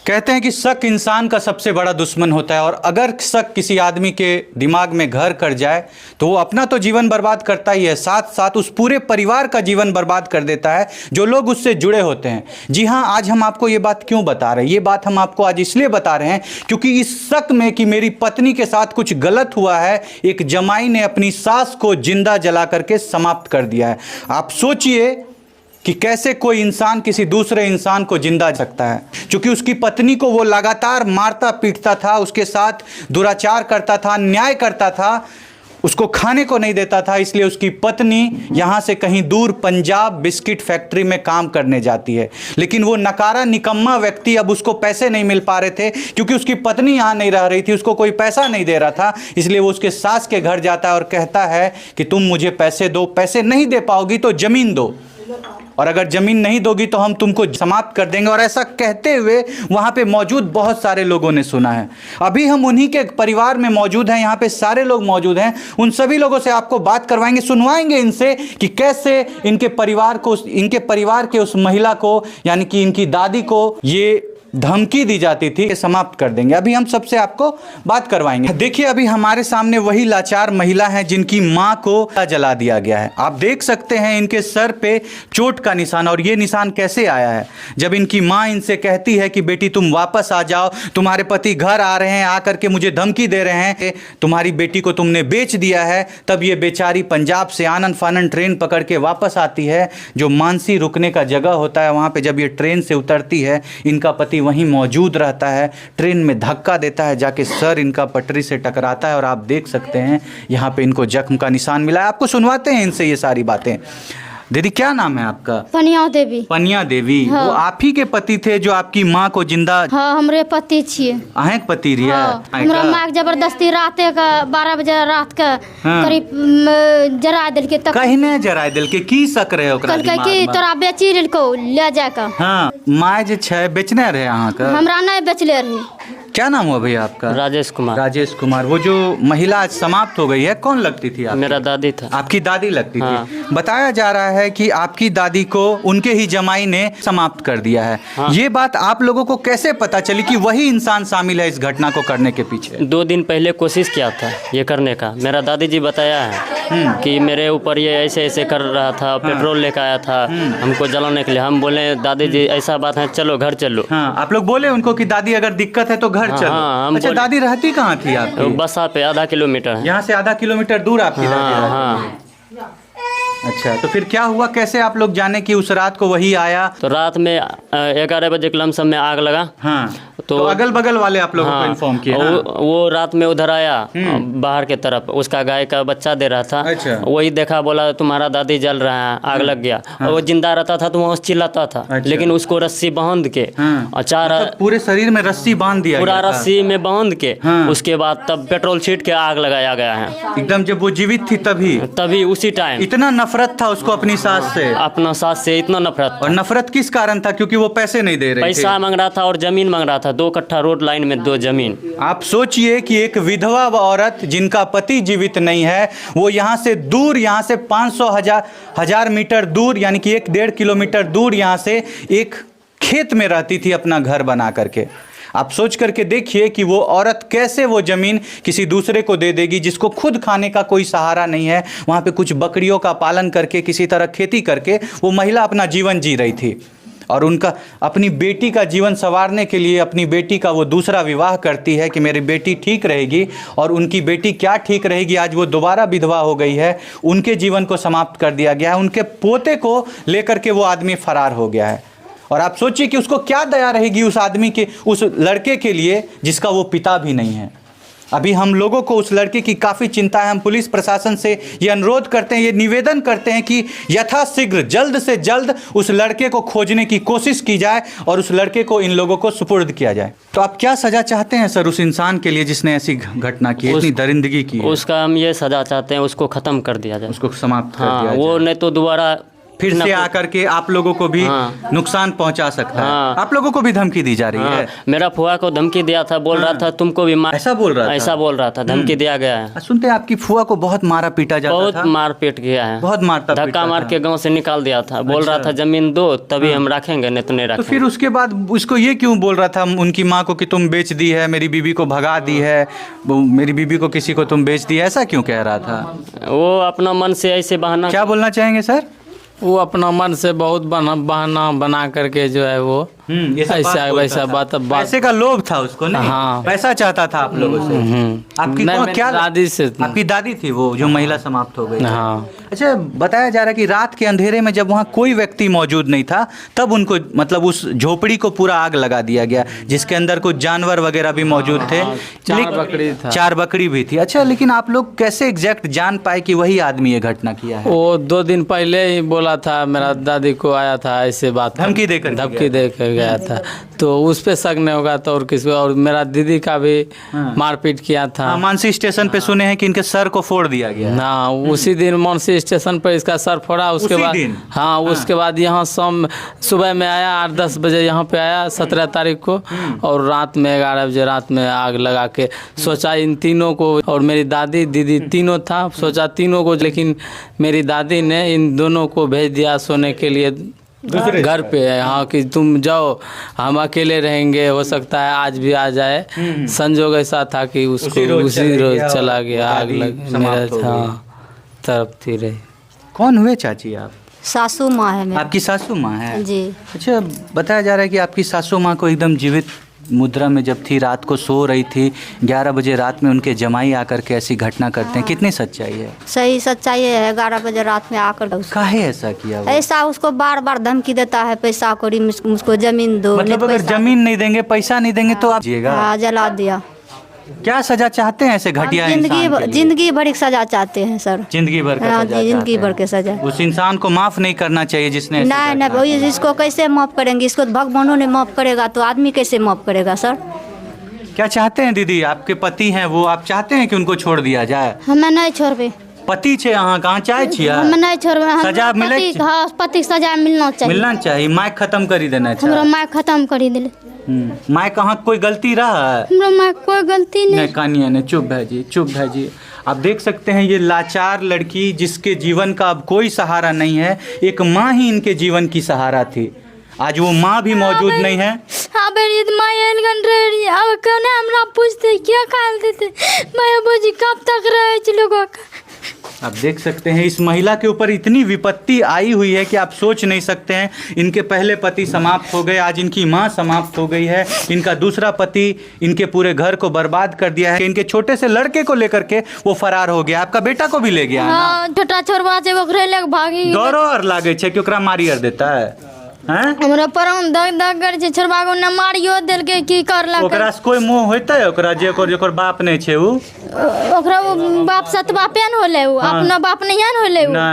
कहते हैं कि शक इंसान का सबसे बड़ा दुश्मन होता है और अगर शक किसी आदमी के दिमाग में घर कर जाए तो वो अपना तो जीवन बर्बाद करता ही है, साथ साथ उस पूरे परिवार का जीवन बर्बाद कर देता है जो लोग उससे जुड़े होते हैं। जी हाँ, आज हम आपको ये बात क्यों बता रहे हैं? ये बात हम आपको आज इसलिए बता रहे हैं क्योंकि इस शक में कि मेरी पत्नी के साथ कुछ गलत हुआ है, एक जमाई ने अपनी सास को जिंदा जला करके समाप्त कर दिया है। आप सोचिए कि कैसे कोई इंसान किसी दूसरे इंसान को जिंदा सकता है, क्योंकि उसकी पत्नी को वो लगातार मारता पीटता था, उसके साथ दुराचार करता था, अन्याय करता था, उसको खाने को नहीं देता था। इसलिए उसकी पत्नी यहाँ से कहीं दूर पंजाब बिस्किट फैक्ट्री में काम करने जाती है। लेकिन वो नकारा निकम्मा व्यक्ति, अब उसको पैसे नहीं मिल पा रहे थे क्योंकि उसकी पत्नी यहाँ नहीं रह रही थी, उसको कोई पैसा नहीं दे रहा था। इसलिए वो उसके सास के घर जाता है और कहता है कि तुम मुझे पैसे दो, पैसे नहीं दे पाओगी तो ज़मीन दो, और अगर ज़मीन नहीं दोगी तो हम तुमको समाप्त कर देंगे। और ऐसा कहते हुए वहाँ पे मौजूद बहुत सारे लोगों ने सुना है। अभी हम उन्हीं के परिवार में मौजूद हैं, यहाँ पे सारे लोग मौजूद हैं। उन सभी लोगों से आपको बात करवाएंगे, सुनवाएंगे इनसे कि कैसे इनके परिवार के उस महिला को, यानी कि इनकी दादी को ये धमकी दी जाती थी कि समाप्त कर देंगे। अभी हम सबसे आपको बात करवाएंगे। देखिए, अभी हमारे सामने वही लाचार महिला है जिनकी मां को जला दिया गया है। आप देख सकते हैं इनके सर पे चोट का निशान, और ये निशान कैसे आया है? जब इनकी मां इनसे कहती है कि बेटी तुम वापस आ जाओ, तुम्हारे पति घर आ रहे हैं, आकर के मुझे धमकी दे रहे हैं, तुम्हारी बेटी को तुमने बेच दिया है, तब ये बेचारी पंजाब से आनन फानन ट्रेन पकड़ के वापस आती है। जो मानसी रुकने का जगह होता है वहाँ पर जब ये ट्रेन से उतरती है, इनका पति वहीं मौजूद रहता है। ट्रेन में धक्का देता है, जाके सर इनका पटरी से टकराता है और आप देख सकते हैं यहाँ पे इनको जख्म का निशान मिला है। आपको सुनवाते हैं इनसे ये सारी बातें। दीदी, क्या नाम है आपका? पनिया देवी। पनिया देवी। हाँ। वो आप ही के पति थे जो आपकी माँ को जिंदा? हाँ, हमरे पति छिए। अहें पति रिया? हाँ, हमरा माँ के जबरदस्ती राते का 12 बजे रात का हाँ। करीब जरा दिल के तक कहने जरा दिल के की सक रहे ओकरा कल दिमाग कि में? तोरा बेची लेलको ले जाके। हाँ, माँ जे छै बेचने रहे अहाँ का? हमरा नहीं बेचले रही। क्या नाम हुआ भैया आपका? राजेश कुमार। राजेश कुमार। वो जो महिला आज समाप्त हो गई है, कौन लगती थी आपकी? मेरा दादी था। आपकी दादी लगती हाँ। थी। बताया जा रहा है कि आपकी दादी को उनके ही जमाई ने समाप्त कर दिया है। हाँ। ये बात आप लोगों को कैसे पता चली कि वही इंसान शामिल है इस घटना को करने के पीछे? 2 दिन पहले कोशिश किया था ये करने का। मेरा दादी जी बताया है कि मेरे ऊपर ये ऐसे ऐसे कर रहा था, पेट्रोल लेकर आया था हमको जलाने के लिए। हम बोले दादी जी ऐसा बात है, चलो घर चलो। हाँ, आप लोग बोले उनको कि दादी अगर दिक्कत है तो घर चलो। हाँ, अच्छा, दादी रहती कहाँ थी आपकी? बसा पे आधा किलोमीटर है। यहाँ से आधा किलोमीटर दूर आपकी दादी रहती थी। हाँ। अच्छा, तो फिर क्या हुआ? कैसे आप लोग जाने कि उस रात को वही आया? तो रात में 11 बजे के लमसम में आग लगा। हाँ, तो अगल बगल वाले आप लोगों को इन्फॉर्म किया? हाँ। वो रात में उधर आया बाहर के तरफ, उसका गाय का बच्चा दे रहा था। अच्छा। वही देखा, बोला तुम्हारा दादी जल रहा है, आग लग गया। और वो जिंदा रहता था तो वो चिल्लाता था। अच्छा। लेकिन उसको रस्सी बांध के और मतलब पूरे शरीर में रस्सी बांध दिया पूरा गया था? रस्सी में बांध के हाँ। उसके बाद तब पेट्रोल छीट के आग लगाया गया है। एकदम जब वो जीवित थी तभी उसी टाइम इतना नफरत था उसको अपनी सास से? अपना सास से इतना नफरत। और नफरत किस कारण था? क्योंकि वो पैसे नहीं दे रहे पैसा मांग रहा था और जमीन मांग रहा था। 2 कट्ठा रोड लाइन में 2 जमीन। आप सोचिए कि एक विधवा औरत जिनका पति जीवित नहीं है, वो यहाँ से दूर, यहाँ से 500 हजार मीटर दूर, यानी कि 1-1.5 किलोमीटर दूर यहाँ से एक खेत में रहती थी अपना घर बना करके। आप सोच करके देखिए कि वो औरत कैसे वो ज़मीन किसी दूसरे को दे देगी जिसको खुद खाने का कोई सहारा नहीं है। वहाँ पे कुछ बकरियों का पालन करके, किसी तरह खेती करके वो महिला अपना जीवन जी रही थी। और उनका अपनी बेटी का जीवन संवारने के लिए अपनी बेटी का वो दूसरा विवाह करती है कि मेरी बेटी ठीक रहेगी। और उनकी बेटी क्या ठीक रहेगी, आज वो दोबारा विधवा हो गई है, उनके जीवन को समाप्त कर दिया गया है। उनके पोते को लेकर के वो आदमी फरार हो गया है। और आप सोचिए कि उसको क्या दया रहेगी उस आदमी के, उस लड़के के लिए जिसका वो पिता भी नहीं है। अभी हम लोगों को उस लड़के की काफ़ी चिंता है। हम पुलिस प्रशासन से ये अनुरोध करते हैं, ये निवेदन करते हैं कि यथाशीघ्र जल्द से जल्द उस लड़के को खोजने की कोशिश की जाए और उस लड़के को इन लोगों को सुपुर्द किया जाए। तो आप क्या सज़ा चाहते हैं सर उस इंसान के लिए जिसने ऐसी घटना की, इतनी दरिंदगी की? उसका हम ये सजा चाहते हैं, उसको ख़त्म कर दिया जाए, उसको समाप्त कर दिया वो जाए। नहीं तो दोबारा फिर से आकर के आप लोगों को भी हाँ। नुकसान पहुंचा सकता है। हाँ। आप लोगों को भी धमकी दी जा रही है। मेरा फुआ को धमकी दिया था, बोल रहा था तुमको भी मार, ऐसा बोल रहा था? ऐसा बोल रहा था, धमकी दिया गया है। सुनते हैं आपकी फुआ को बहुत मारा पीटा जाता बहुत था। मार पीट किया है, बहुत मारता धक्का पीटा मार था। के गांव से निकाल दिया था। बोल रहा था जमीन दो तभी हम रखेंगे, नहीं तो नहीं तो रखेंगे। फिर उसके बाद उसको ये क्यों बोल रहा था उनकी माँ को कि तुम बेच दी है, मेरी बीबी को भगा दी है, मेरी बीबी को किसी को तुम बेच दी है, ऐसा क्यों कह रहा था? वो अपना मन से ऐसे बहाना। क्या बोलना चाहेंगे सर? वो अपना मन से बहुत बहाना बना करके जो है वो ये सब ऐसा बोलता वैसा था। बात पैसे का लोभ था उसको, नहीं? हाँ। पैसा चाहता था आप लोगों से। आपकी नहीं, कौन- मेरी क्या दादी से। आपकी दादी थी वो जो महिला समाप्त हो गई थी? हाँ। अच्छा, बताया जा रहा है कि रात के अंधेरे में जब वहाँ कोई व्यक्ति मौजूद नहीं था तब उनको मतलब उस झोपड़ी को पूरा आग लगा दिया गया, जिसके अंदर कुछ जानवर वगैरह भी मौजूद थे। 4 बकरी था। 4 बकरी भी थी। अच्छा, लेकिन आप लोग कैसे एग्जैक्ट जान पाए कि वही आदमी ये घटना किया है? वो 2 दिन पहले ही बोला था, मेरा दादी को आया था ऐसे बात, धमकी देकर धमकी देकर गया था, तो उस पे शक नहीं होगा तो और किसी। और मेरा दीदी का भी मारपीट किया था। हाँ, मानसी स्टेशन पे सुने हैं कि इनके सर को फोड़ दिया गया। ना उसी दिन मानसी स्टेशन पर इसका सर फोड़ा। उसके उसी बाद दिन? हाँ, उसके बाद यहाँ सुबह में आया, 8-10 बजे यहाँ पे आया 17 तारीख को, और रात में 11 बजे रात में आग लगा के सोचा इन तीनों को, और मेरी दादी दीदी तीनों था, सोचा तीनों को, लेकिन मेरी दादी ने इन दोनों को भेज दिया सोने के लिए घर पे। हाँ, कि तुम जाओ, हम अकेले रहेंगे, हो सकता है आज भी आ जाए। संजोग ऐसा था कि उसको उसी रोज चला गया, आग लग मेरा। हाँ, तरफ थी रही। कौन हुए चाची आप? सासू माँ है मेरी। आपकी सासू माँ है? जी। अच्छा, बताया जा रहा है कि आपकी सासू माँ को एकदम जीवित मुद्रा में जब थी, रात को सो रही थी, 11 बजे रात में उनके जमाई आकर के ऐसी घटना करते हैं। कितनी सच्चाई है? सही सच्चाई है, 11 बजे रात में आकर काहे ऐसा किया वो? ऐसा उसको बार बार धमकी देता है, पैसा कौड़ी मुझको जमीन दो। मतलब अगर जमीन नहीं देंगे, पैसा नहीं देंगे तो आप जिएगा? हाँ, जला दिया। क्या सजा चाहते हैं ऐसे घटिया इंसान के लिए? जिंदगी भर की सजा चाहते हैं सर। जिंदगी भर का हाँ, सजा जिंदगी चाहते भर हैं। के सजा। उस इंसान को माफ नहीं करना चाहिए जिसने ऐसी नहीं घटना नहीं, की। इसको कैसे माफ करेंगे? इसको भगवानों ने माफ करेगा तो आदमी कैसे माफ करेगा सर? क्या चाहते हैं दीदी? आपके पति हैं वो, आप चाहते हैं कि उनको छोड़ दिया जाए? हमें नहीं छोड़बे। पति छे अहाँ कहाँ चाहे छिया? हमें नहीं छोड़बे। सजा मिले? हाँ, पति सजा मिलना चाहिए। मिलना चाहिए। माइक खत्म करी देना हमरा चाहिए। माँ खत्म कर दिले। माइक कहाँ कोई गलती रहा है? हमरा माँ कोई गलती नहीं। नहीं, कानिया ने चुप भाजी, चुप भाजी। आप देख सकते हैं ये लाचार लड़की जिसके जीवन का अब कोई सहारा नहीं है। एक माँ ही इनके जीवन की सहारा थी, आज वो माँ भी मौजूद नहीं है। हाँ बेरी माँ एलगन रही, अब कौन हमरा पूछते क्या खाल देते, मैं बोझी कब तक रहे लोगों का। आप देख सकते हैं इस महिला के ऊपर इतनी विपत्ति आई हुई है कि आप सोच नहीं सकते हैं। इनके पहले पति समाप्त हो गए, आज इनकी माँ समाप्त हो गई है, इनका दूसरा पति इनके पूरे घर को बर्बाद कर दिया है। इनके छोटे से लड़के को लेकर के वो फरार हो गया। आपका बेटा को भी ले गया है ना? हाँ, छोटा छोरवा से ओकरे लग भागी। डरो और लागे छे कि ओकरा मारियर देता है हैं? हमरा परम दग दग कर छे, छोरवा को न मारियो देल के की करलक। ओकरा से कोई मोह होता है ओकरा जेकर बाप नहीं छे उ? ओकरा वो बाप सतबा पेन होले, अपना बाप नहीं होले। ना